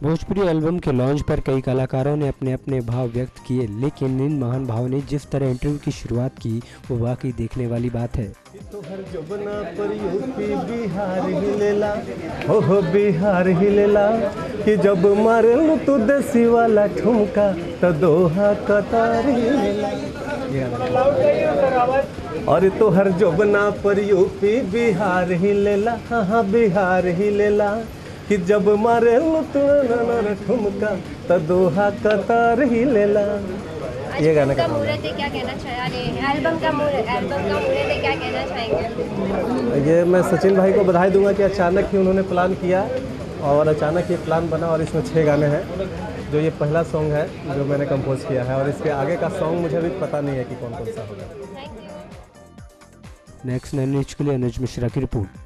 Bhojpuri album के launch पर कई कलाकारों ने अपने अपने भाव व्यक्त किए, लेकिन इन महान भावों ने जिस तरह इंटरव्यू की शुरुआत की वो वाकई देखने वाली बात है। तो हर जबना पर यूपी बिहार ही लेला, हो बिहार ही लेला कि जब मारे तू देसी वाला ठुमका तो दोहा कतार ही लेला। और तो हर जबना पर यूपी बिहार ही लेला, हाँ बिहार ही लेला कि जब मारे ठुमका तो दोहा कतार ही लेला। ये गाना का मुहूर्त है, क्या कहना चाहिए? एल्बम का मुहूर्त है, क्या कहना चाहेंगे? ये मैं सचिन भाई को बधाई दूंगा कि अचानक ही उन्होंने प्लान किया और अचानक ये प्लान बना और इसमें 6 गाने हैं। जो ये पहला सॉन्ग है जो मैंने कंपोज किया है और इसके आगे का सॉन्ग मुझे भी पता नहीं है कि कौन कौन सा होगा। नेक्स्ट 9 न्यूज़ के लिए अनुज मिश्रा की रिपोर्ट।